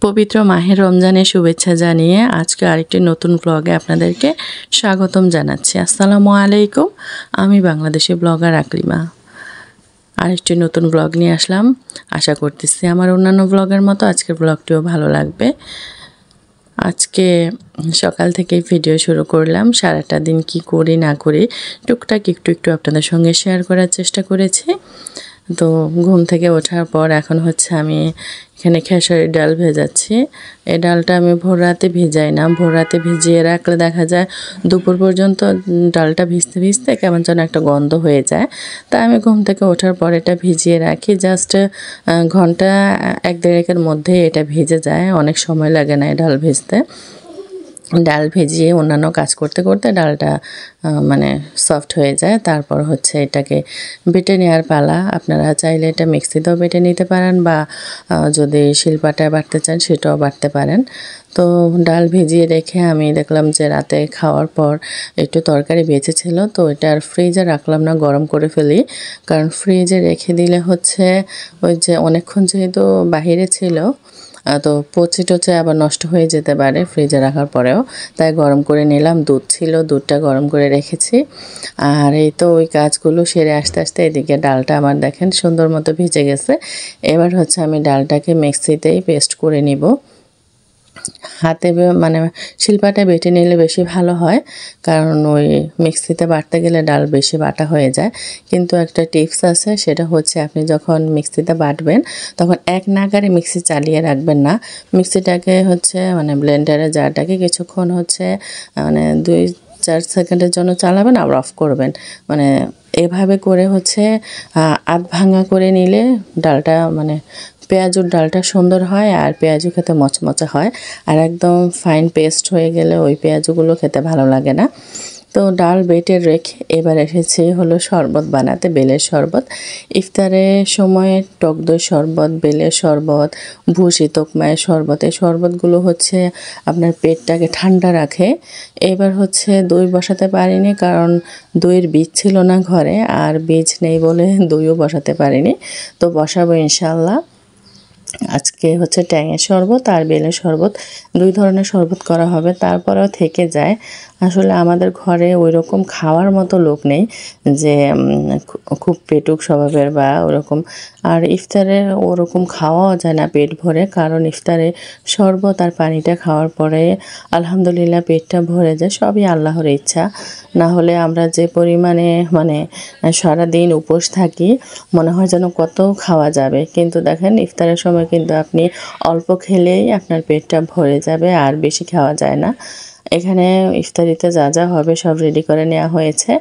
পবিত্র মাহে রমজানের শুভেচ্ছা জানিয়ে আজকে আরেকটি নতুন ব্লগে আপনাদেরকে স্বাগতম জানাচ্ছি। আসসালামু আলাইকুম। আমি বাংলাদেশি ব্লগার আকলিমা। আরেকটি নতুন ব্লগ নিয়ে আসলাম। আশা করতেছি আমার অন্যান্য ব্লগের মতো আজকের ব্লগটিও ভালো লাগবে। আজকে সকাল থেকেই ভিডিও শুরু করলাম। সারাটা দিন কি করি না করি টুকটাক একটু আপনাদের সঙ্গে শেয়ার করার চেষ্টা করেছি। তো ঘুম থেকে ওঠার পর এখন হচ্ছে আমি এখানে খেসারির ডাল ভেজাচ্ছি। এই ডালটা আমি ভোর রাতে ভিজাই না, ভোর রাতে ভিজিয়ে রাখলে দেখা যায় দুপুর পর্যন্ত ডালটা ভিজতে ভিজতে কেমন যেন একটা গন্ধ হয়ে যায়। তাই আমি ঘুম থেকে ওঠার পর এটা ভিজিয়ে রাখি। জাস্ট ঘন্টা 1-1.5-এর মধ্যে এটা ভিজে যায়, অনেক সময় লাগে না এই ডাল ভিজতে। ডাল ভেজিয়ে অন্যান্য কাজ করতে করতে ডালটা মানে সফট হয়ে যায়। তারপর হচ্ছে এটাকে বেটে নেওয়ার পালা। আপনারা চাইলে এটা মিক্সিতেও বেটে নিতে পারেন বা যদি শিলপাটায় বাটতে চান সেটাও বাটতে পারেন। তো ডাল ভিজিয়ে রেখে আমি দেখলাম যে রাতে খাওয়ার পর একটু তরকারি বেঁচেছিল, তো এটা আর ফ্রিজে রাখলাম না, গরম করে ফেলি। কারণ ফ্রিজে রেখে দিলে হচ্ছে ওই যে অনেকক্ষণ যেহেতু বাহিরে ছিল তো পচে টচে আবার নষ্ট হয়ে যেতে পারে ফ্রিজে রাখার পরেও। তাই গরম করে নিলাম, দুধ ছিল, দুধটা গরম করে রেখেছি। আর এই তো ওই কাজগুলো সেরে আস্তে আস্তে এদিকে ডালটা আমার দেখেন সুন্দর মতো ভিজে গেছে। এবার হচ্ছে আমি ডালটাকে মিক্সিতেই পেস্ট করে নিব। হাতে মানে শিলপাটায় বেটে নিলে বেশি ভালো হয়, কারণ ওই মিক্সিতে বাটতে গেলে ডাল বেশি বাটা হয়ে যায়। কিন্তু একটা টিপস আছে, সেটা হচ্ছে আপনি যখন মিক্সিতে বাটবেন তখন এক নাগাড়ে মিক্সি চালিয়ে রাখবেন না। মিক্সিটাকে হচ্ছে মানে ব্লেন্ডারে জারটাকে কিছুক্ষণ হচ্ছে মানে 2-4 সেকেন্ডের জন্য চালাবেন, আবার অফ করবেন। মানে এভাবে করে হচ্ছে আধ ভাঙা করে নিলে ডালটা মানে পেঁয়াজুর ডালটা সুন্দর হয় আর পেঁয়াজু খেতে মচমচে হয়। আর একদম ফাইন পেস্ট হয়ে গেলে ওই পেঁয়াজুগুলো খেতে ভালো লাগে না। তো ডাল বেটে রেখে এবার এসেছে হলো শরবত বানাতে, বেলের শরবত। ইফতারের সময় টক দই শরবত, বেলের শরবত, ভুসি তোকমায়ের শরবত, এই শরবতগুলো হচ্ছে আপনার পেটটাকে ঠান্ডা রাখে। এবার হচ্ছে দই বসাতে পারিনি, কারণ দইয়ের বীজ ছিল না ঘরে, আর বীজ নেই বলে দইও বসাতে পারিনি। তো বসাবো ইনশাল্লাহ। আজকে হচ্ছে ট্যাঙের শরবত আর বেলের শরবত, 2 ধরনের শরবত করা হবে। তারপরেও থেকে যায়, আসলে আমাদের ঘরে ওই রকম খাওয়ার মতো লোক নেই যে খুব পেটুক স্বভাবের বা ওরকম। আর ইফতারে ওরকম খাওয়াও যায় না পেট ভরে, কারণ ইফতারে শরবত আর পানিটা খাওয়ার পরে আলহামদুলিল্লাহ পেটটা ভরে যায়। সবই আল্লাহর ইচ্ছা। না হলে আমরা যে পরিমাণে মানে সারাদিন উপোস থাকি মনে হয় যেন কত খাওয়া যাবে, কিন্তু দেখেন ইফতারের সময় কিন্তু আপনি অল্প খেলেই আপনার পেটটা ভরে যাবে, আর বেশি খাওয়া যায় না। এখানে ইফতারিতে যা যা হবে সব রেডি করে নেওয়া হয়েছে।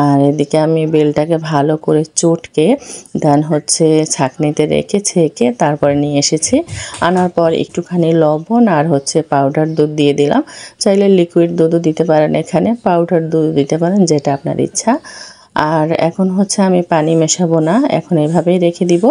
আর এদিকে আমি বেলটাকে ভালো করে চটকে দেন হচ্ছে ছাঁকনিতে রেখে ছেঁকে তারপরে নিয়ে এসেছি। আনার পর একটুখানি লবণ আর হচ্ছে পাউডার দুধ দিয়ে দিলাম। চাইলে লিকুইড দুধও দিতে পারেন, এখানে পাউডার দুধ দিতে পারেন, যেটা আপনার ইচ্ছা। আর এখন হচ্ছে আমি পানি মেশাবো না, এখন এভাবেই রেখে দিব।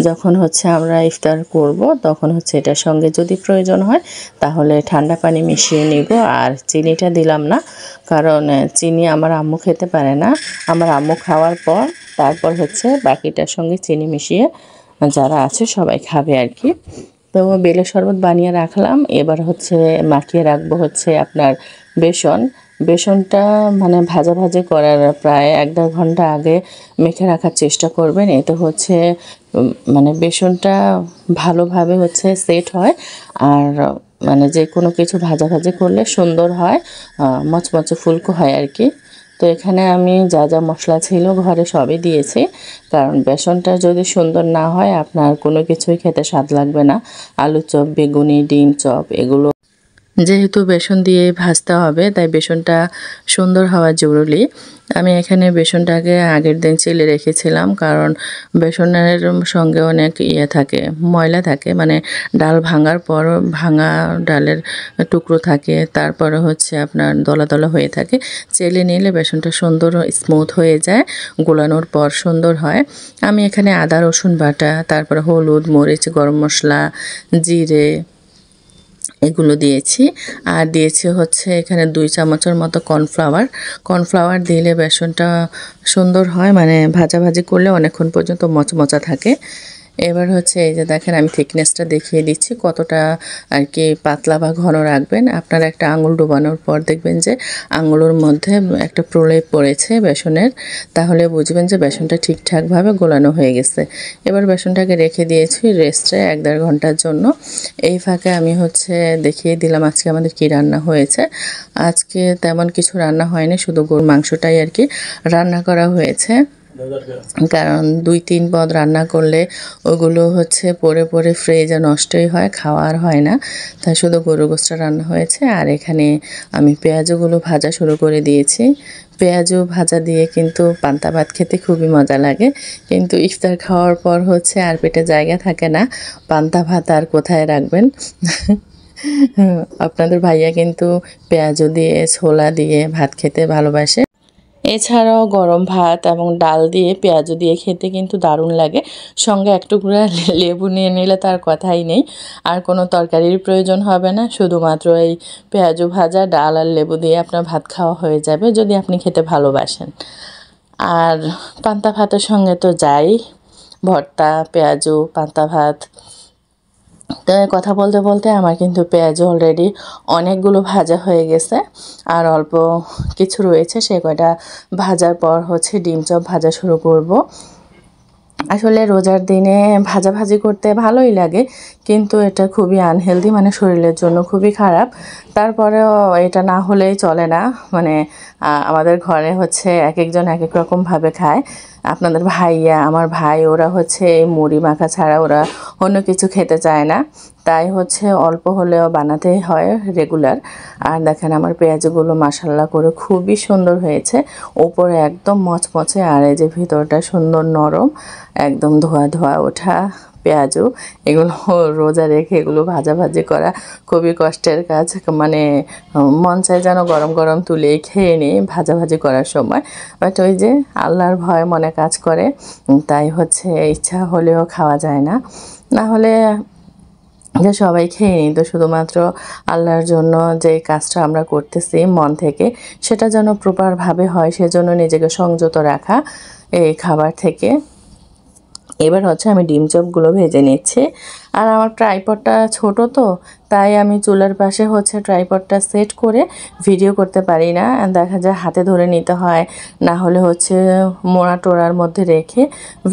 যখন হচ্ছে আমরা ইফতার করব তখন হচ্ছে এটার সঙ্গে যদি প্রয়োজন হয় তাহলে ঠান্ডা পানি মিশিয়ে নিব। আর চিনিটা দিলাম না, কারণ চিনি আমার আম্মু খেতে পারে না। আমার আম্মু খাওয়ার পর তারপর হচ্ছে বাকিটার সঙ্গে চিনি মিশিয়ে যারা আছে সবাই খাবে আর কি। তো বেলের শরবত বানিয়ে রাখলাম। এবার হচ্ছে মাখিয়ে রাখবো হচ্ছে আপনার বেসনটা মানে ভাজাভাজি করার প্রায় 1-1.5 ঘন্টা আগে মেখে রাখার চেষ্টা করবেন। এতে হচ্ছে মানে বেসনটা ভালোভাবে হচ্ছে সেট হয়, আর মানে যে কোনো কিছু ভাজাভাজি করলে সুন্দর হয়, মচমচে ফুলকো হয় আর কি। তো এখানে আমি যা যা মশলা ছিল ঘরে সবই দিয়েছি, কারণ বেসনটা যদি সুন্দর না হয় আপনার কোনো কিছুই খেতে স্বাদ লাগবে না। আলু চপ, বেগুনি, ডিম চপ এগুলো যেহেতু বেসন দিয়ে ভাজতে হবে তাই বেসনটা সুন্দর হওয়া জরুরি। আমি এখানে বেসনটাকে আগের দিন চেলে রেখেছিলাম, কারণ বেসনের সঙ্গে অনেক থাকে, ময়লা থাকে, মানে ডাল ভাঙার পর ভাঙা ডালের টুকরো থাকে, তারপরে হচ্ছে আপনার দলা দলা হয়ে থাকে। চেলে নিলে বেসনটা সুন্দর স্মুথ হয়ে যায়, গোলানোর পর সুন্দর হয়। আমি এখানে আদা রসুন বাটা, তারপরে হলুদ, মরিচ, গরম মশলা, জিরে এগুলো দিয়েছি। আর দিয়েছি হচ্ছে এখানে 2 চামচের মতো কর্নফ্লাওয়ার দিলে বেসনটা সুন্দর হয়, মানে ভাজাভাজি করলে অনেকক্ষণ পর্যন্ত মচমচা থাকে। এবার হচ্ছে এই যে দেখেন আমি থিকনেসটা দেখিয়ে দিচ্ছি কতটা আর কি পাতলা বা ঘন রাখবেন। আপনারা একটা আঙুল ডুবানোর পর দেখবেন যে আঙুলের মধ্যে একটা প্রলেপ পড়েছে বেসনের, তাহলে বুঝবেন যে বেসনটা ঠিকঠাকভাবে গোলানো হয়ে গেছে। এবার বেসনটাকে রেখে দিয়েছি রেস্টে 1-1.5 ঘন্টার জন্য। এই ফাঁকে আমি হচ্ছে দেখিয়ে দিলাম আজকে আমাদের কি রান্না হয়েছে। আজকে তেমন কিছু রান্না হয়নি, শুধু গরুর মাংসটাই আর কি রান্না করা হয়েছে। কারণ 2-3 পদ রান্না করলে ওগুলো হচ্ছে পড়ে পড়ে ফ্রিজে নষ্টই হয়, খাওয়া আর হয় না। তাই শুধু গরু গোশটা রান্না হয়েছে। আর এখানে আমি পেঁয়াজগুলো ভাজা শুরু করে দিয়েছি। পেঁয়াজু ভাজা দিয়ে কিন্তু পান্তা ভাত খেতে খুবই মজা লাগে, কিন্তু ইফতার খাওয়ার পর হচ্ছে আর পেটে জায়গা থাকে না, পান্তা ভাত আর কোথায় রাখবেন। আপনাদের ভাইয়া কিন্তু পেঁয়াজু দিয়ে ছোলা দিয়ে ভাত খেতে ভালোবাসে। এছাড়াও গরম ভাত এবং ডাল দিয়ে পেঁয়াজু দিয়ে খেতে কিন্তু দারুণ লাগে। সঙ্গে এক টুকরা লেবু নিয়ে নিলে তার কথাই নেই, আর কোনো তরকারির প্রয়োজন হবে না, শুধুমাত্র এই পেঁয়াজু ভাজা ডাল আর লেবু দিয়ে আপনার ভাত খাওয়া হয়ে যাবে যদি আপনি খেতে ভালোবাসেন। আর পান্তা ভাতের সঙ্গে তো যাই, ভর্তা, পেঁয়াজু, পান্তা ভাত। তো কথা বলতে বলতে আমার কিন্তু পেঁয়াজ অলরেডি অনেকগুলো ভাজা হয়ে গেছে, আর অল্প কিছু রয়েছে। সে কয়টা ভাজার পর হচ্ছে ডিম চপ ভাজা শুরু করব। আসলে রোজার দিনে ভাজাভাজি করতে ভালোই লাগে, কিন্তু এটা খুবই আনহেলদি, মানে শরীরের জন্য খুবই খারাপ। তারপরেও এটা না হলেই চলে না, মানে আমাদের ঘরে হচ্ছে এক একজন এক এক রকমভাবে খায়। আপনাদের ভাইয়া, আমার ভাই, ওরা হচ্ছে এই মুড়ি মাখা ছাড়া ওরা অন্য কিছু খেতে চায় না, তাই হচ্ছে অল্প হলেও বানাতেই হয় রেগুলার। আর দেখেন আমার পেঁয়াজগুলো মাশাল্লাহ করে খুবই সুন্দর হয়েছে, ওপরে একদম মচমচে, আর এই যে ভিতরটা সুন্দর নরম, একদম ধোয়া ধোয়া ওঠা পেঁয়াজু। এগুলো রোজা রেখে এগুলো ভাজাভাজি করা খুবই কষ্টের কাজ, মানে মন চায় যেন গরম গরম তুলেই খেয়ে নিই ভাজাভাজি করার সময়। বাট ওই যে আল্লাহর ভয় মনে কাজ করে, তাই হচ্ছে ইচ্ছা হলেও খাওয়া যায় না। না হলে যে সবাই খেয়ে নিই, তো শুধুমাত্র আল্লাহর জন্য যে কাজটা আমরা করতেছি মন থেকে, সেটা যেন প্রপারভাবে হয়, সেজন্য নিজেকে সংযত রাখা এই খাবার থেকে। এবার হচ্ছে আমি ডিম চপগুলো ভেজে নিচ্ছি। আর আমার ট্রাইপডটা ছোট, তো তাই আমি চুলার পাশে হচ্ছে ট্রাইপডটা সেট করে ভিডিও করতে পারি না, দেখা যায় হাতে ধরে নিতে হয়, না হলে হচ্ছে মোড়া টোড়ার মধ্যে রেখে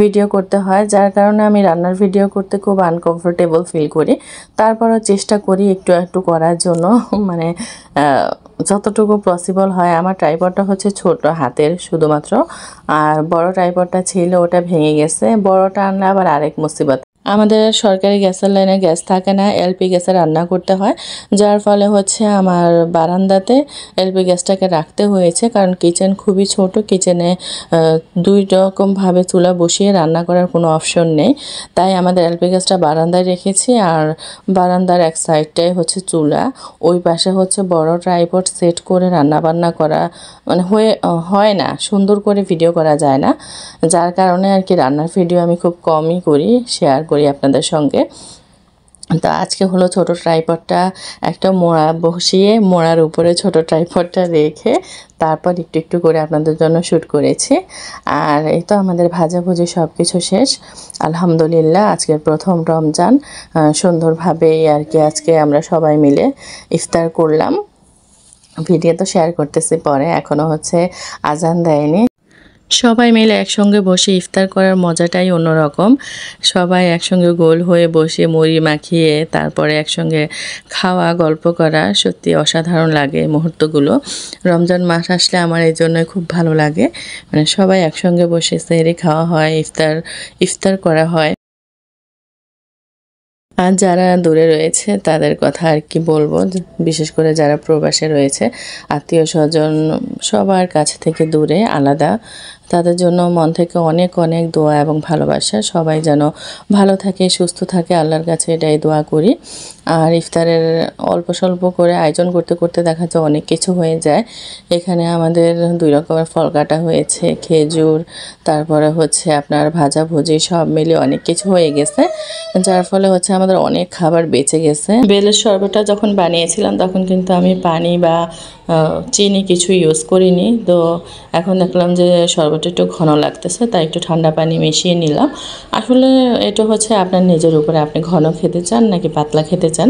ভিডিও করতে হয়, যার কারণে আমি রান্নার ভিডিও করতে খুব আনকমফোর্টেবল ফিল করি। তারপরও চেষ্টা করি একটু একটু করার জন্য, মানে যতটুকু পসিবল হয়। আমার ট্রাইপডটা হচ্ছে ছোট হাতের শুধুমাত্র, আর বড় ট্রাইপডটা ছিল ওটা ভেঙে গেছে। বড়টা আনলে আবার আরেক মুসিবত, আমাদের সরকারি গ্যাসের লাইনে গ্যাস থাকে না, এলপি গ্যাসে রান্না করতে হয়, যার ফলে হচ্ছে আমার বারান্দাতে এলপি গ্যাসটাকে রাখতে হয়েছে। কারণ কিচেন খুবই ছোট, কিচেনে 2 রকমভাবে চুলা বসিয়ে রান্না করার কোনো অপশন নেই, তাই আমাদের এলপি গ্যাসটা বারান্দায় রেখেছি। আর বারান্দার এক সাইডটাই হচ্ছে চুলা, ওই পাশে হচ্ছে বড় ট্রাইপড সেট করে রান্না বান্না করা মানে হয় না, সুন্দর করে ভিডিও করা যায় না, যার কারণে আর কি রান্নার ভিডিও আমি খুব কমই করি, শেয়ার করি আপনাদের সঙ্গে। তো আজকে হলো ছোট ট্রাইপডটা একটা মোড়া বসিয়ে মোড়ার উপরে ছোট ট্রাইপডটা রেখে তারপর একটু একটু করে আপনাদের জন্য শ্যুট করেছি। আর এই তো আমাদের ভাজাভুজি সব কিছু শেষ, আলহামদুলিল্লাহ। আজকের প্রথম রমজান সুন্দরভাবেই আর কি আজকে আমরা সবাই মিলে ইফতার করলাম। ভিডিও তো শেয়ার করতেছি পরে, এখনও হচ্ছে আজান দেয়নি। সবাই মিলে একসঙ্গে বসে ইফতার করার মজাটাই অন্যরকম। সবাই একসঙ্গে গোল হয়ে বসে মুড়ি মাখিয়ে তারপরে একসঙ্গে খাওয়া, গল্প করা সত্যি অসাধারণ লাগে মুহূর্তগুলো। রমজান মাস আসলে আমার এই জন্যই খুব ভালো লাগে, মানে সবাই একসঙ্গে বসে সেহরি খাওয়া হয়, ইফতার করা হয়। আর যারা দূরে রয়েছে তাদের কথা আর কি বলবো, বিশেষ করে যারা প্রবাসে রয়েছে, আত্মীয় স্বজন সবার কাছ থেকে দূরে আলাদা, তাদের জন্য মন থেকে অনেক অনেক দোয়া এবং ভালোবাসা। সবাই যেন ভালো থাকে, সুস্থ থাকে, আল্লাহর কাছে এটাই দোয়া করি। আর ইফতারের অল্প স্বল্প করে আয়োজন করতে করতে দেখা যায় অনেক কিছু হয়ে যায়। এখানে আমাদের 2 রকমের ফল কাটা হয়েছে, খেজুর, তারপরে হচ্ছে আপনার ভাজাভুজি সব মিলিয়ে অনেক কিছু হয়ে গেছে, যার ফলে হচ্ছে আমাদের অনেক খাবার বেঁচে গেছে। বেলের শরবতটা যখন বানিয়েছিলাম তখন কিন্তু আমি পানি বা চিনি কিছু ইউজ করিনি। তো এখন দেখলাম যে শরবতটা একটু ঘন লাগতেছে, তাই একটু ঠান্ডা পানি মিশিয়ে নিলাম। আসলে এটা হচ্ছে আপনার নিজের উপরে, আপনি ঘন খেতে চান নাকি পাতলা খেতে চান,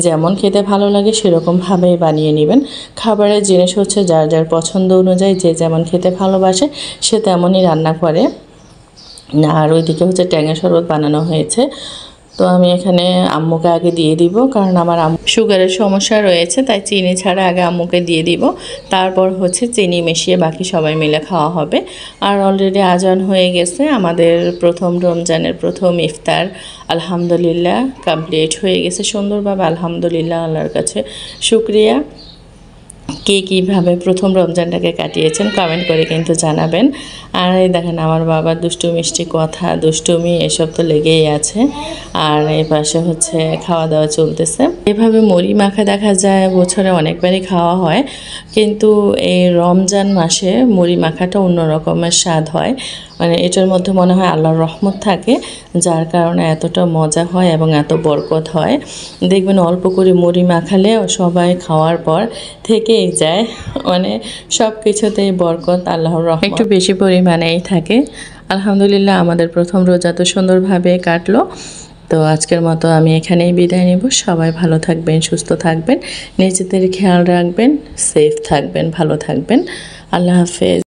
যেমন খেতে ভালো লাগে সেরকমভাবেই বানিয়ে নেবেন। খাবারের জিনিস হচ্ছে যার যার পছন্দ অনুযায়ী যে যেমন খেতে ভালোবাসে সে তেমনই রান্না করে। আর ওইদিকে হচ্ছে ট্যাঙের শরবত বানানো হয়েছে। তো আমি এখানে আম্মুকে আগে দিয়ে দিব, কারণ আমার সুগারের সমস্যা রয়েছে, তাই চিনি ছাড়া আগে আম্মুকে দিয়ে দিব, তারপর হচ্ছে চিনি মিশিয়ে বাকি সবাই মিলে খাওয়া হবে। আর অলরেডি আজান হয়ে গেছে, আমাদের প্রথম রমজানের প্রথম ইফতার আলহামদুলিল্লাহ কমপ্লিট হয়ে গেছে সুন্দরভাবে। আলহামদুলিল্লাহ, আল্লাহর কাছে শুকরিয়া। কে কীভাবে প্রথম রমজানটাকে কাটিয়েছেন কমেন্ট করে কিন্তু জানাবেন। আর এই দেখেন আমার বাবার দুষ্টু মিষ্টি কথা, দুষ্টুমি এসব তো লেগেই আছে। আর এই পাশে হচ্ছে খাওয়া দাওয়া চলতেছে। এভাবে মুড়ি মাখা দেখা যায় বছরে অনেকবারই খাওয়া হয়, কিন্তু এই রমজান মাসে মুড়ি মাখাটা অন্য রকমের স্বাদ হয়। মানে এটার মধ্যে মনে হয় আল্লাহর রহমত থাকে, যার কারণে এতটা মজা হয় এবং এত বরকত হয়। দেখবেন অল্প করে মুড়ি মাখালে সবাই খাওয়ার পর থেকেই যায়, মানে সব কিছুতেই বরকত, আল্লাহর রহমত একটু বেশি পরিমাণেই থাকে। আলহামদুলিল্লাহ, আমাদের প্রথম রোজা তো সুন্দরভাবে কাটলো। তো আজকের মতো আমি এখানেই বিদায় নেব। সবাই ভালো থাকবেন, সুস্থ থাকবেন, নিজেদের খেয়াল রাখবেন, সেফ থাকবেন, ভালো থাকবেন। আল্লাহ হাফেজ।